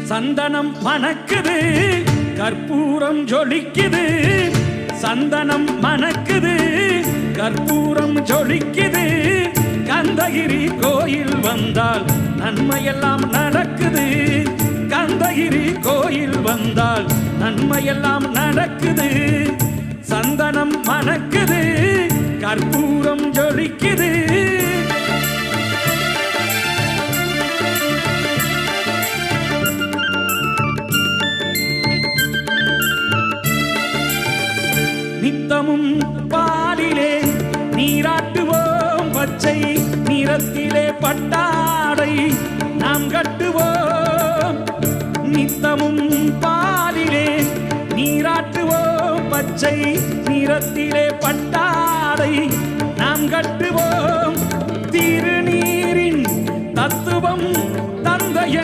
சந்தனம் மணக்குது கற்பூரம் ஜொலிக்குது சந்தனம் மணக்குது கற்பூரம் ஜொலிக்குது கந்தகிரி கோயில் வந்தால் நன்மையெல்லாம் நடக்குது கந்தகிரி கோயில் வந்தால் நன்மையெல்லாம் நடக்குது சந்தனம் மணக்குது கற்பூரம் ஜொலிக்குது நித்தமும் பாலிலே நீராட்டுவோம் பச்சை நிறத்திலே பட்டாடை நாம் கட்டுவோம் நித்தமும் பாலிலே நீராட்டுவோம் பச்சை நிறத்திலே பட்டாடை